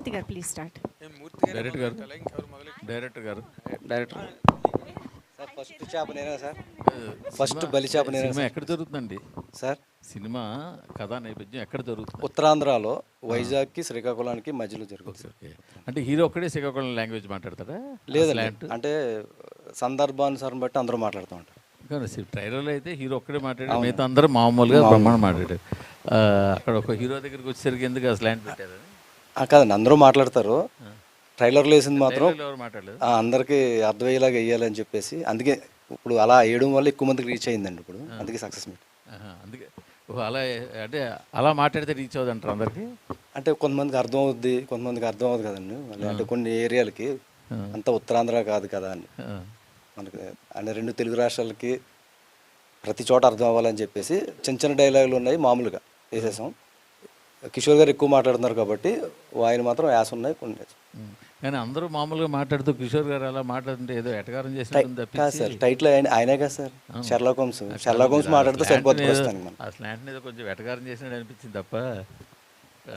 మూర్తి గారు please start. Director గారు director గారు డైరెక్టర్ సార్ ఫస్ట్ చేప నేనే సార్. ఫస్ట్ బలి చేప నేనే సినిమా సార్. ఎక్కడ జరుగుతుందండి? సార్ సినిమా కథా నేపథ్యం ఎక్కడ జరుగుతుంది? ఉత్తరాంధ్రలో వైజాగ్కి శ్రీకాకుళానికి మధ్యలో జరుగుతుంది. ఓకే. అంటే హీరో ఒక్కడే శ్రీకాకుళం లాంగ్వేజ్ మాట్లాడతారా? లేదండి, స్లాంట్ అంటే సందర్భానుసారం బట్టి అందరూ మాట్లాడుతూ ఉంటారు. కానీ ట్రైలర్లో అయితే హీరో ఒక్కడే మాట్లాడారు, మిగతా అందరూ మామూలుగా బ్రహ్మాండం మాట్లాడారు. అక్కడ ఒక హీరో దగ్గరికి వచ్చేసరికి ఎందుకు ఆ స్లాంట్ పెట్టారు? కాదండి, అందరూ మాట్లాడతారు. ట్రైలర్లో వేసింది మాత్రం ఎవరు మాట్లాడలేదు. అందరికీ అర్థమయ్యేలాగా వేయాలని చెప్పేసి, అందుకే ఇప్పుడు అలా వేయడం వల్ల ఎక్కువ మందికి రీచ్ అయిందండి. ఇప్పుడు అందుకే సక్సెస్ మీట్. అందుకే అలా అంటే అలా మాట్లాడితే రీచ్ అవుతుంది అంటారు అందరికి. అంటే కొంతమందికి అర్థం అవుద్ది, కొంతమందికి అర్థం అవుతుంది కదండి. అంటే కొన్ని ఏరియాలకి అంతా ఉత్తరాంధ్ర కాదు కదా అని మనకి, అంటే రెండు తెలుగు రాష్ట్రాలకి ప్రతి చోట అర్థం అవ్వాలని చెప్పేసి చిన్న చిన్న డైలాగులు ఉన్నాయి, మామూలుగా వేసేసాం. కిషోర్ గారు ఎక్కువ మాట్లాడుతున్నారు కాబట్టి ఆయన మాత్రం యాస ఉన్నాయి కొన్ని. కానీ అందరూ మామూలుగా మాట్లాడుతూ కిషోర్ గారు అలా మాట్లాడుతుంటే ఏదో ఎటకారం చేసినట్టు కాదు సార్, టైటిల్ ఆయనే కదా సార్. షెర్లాక్ హోమ్స్ మాట్లాడితే సరిపోతుంది ప్రస్తుతానికి మనం. ఆ స్లాంట్ మీద కొంచెం ఎటకారం చేసినట్టు అనిపించింది తప్ప.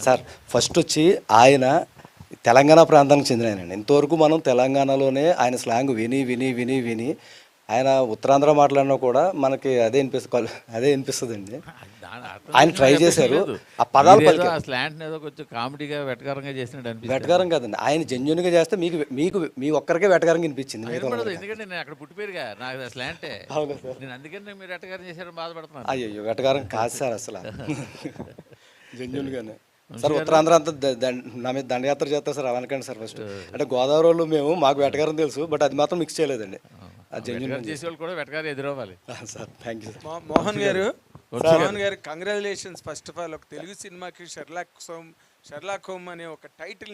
సార్ ఫస్ట్ వచ్చి ఆయన తెలంగాణ ప్రాంతానికి చెందిన ఆయనండి. ఇంతవరకు మనం తెలంగాణలోనే ఆయన స్లాంగ్ విని విని విని విని ఆయన ఉత్తరాంధ్ర మాట్లాడినా కూడా మనకి అదే అనిపిస్తుంది అండి. ఆయన ట్రై చేశారు, ఆ పదాలు ఆ స్లాంట్ ఏదో కొంచెం కామెడీగా వెటకారంగా చేసినట్టు అనిపించింది. వెటకారం కాదండి, ఆయన జెన్యున్గా చేస్తే మీకు మీకు మీ ఒక్కరికే వెటకారంగా అనిపించింది. ఎందుకంటే నేను అక్కడ పుట్టిపోయారుగా, నాకు స్లాంటే. అవును సార్, నేను అందుకని మీరు వెటకారం చేశారని బాధపడుతున్నాను. అయ్యో వెటకారం కాదు సార్, అసలు జెన్యున్గానే. సార్ ఉత్తరాంధ్ర అంతా నా మీద దండయాత్ర చేస్తారు సార్, అవనకండి సార్. ఫస్ట్ అంటే గోదావరి వాళ్ళు మేము, మాకు వెటకారం తెలుసు, బట్ అది మాత్రం మిక్స్ చేయలేదండి. జెన్యున్ చేసే వాళ్ళు కూడా వెటకారం ఎదురవ్వాలి sir. Thank you sir. Mohan గారు కంగ్రాచులేషన్స్. ఫస్ట్ ఆఫ్ ఆల్ ఒక తెలుగు సినిమాకి షెర్లాక్ హోమ్ అనే ఒక టైటిల్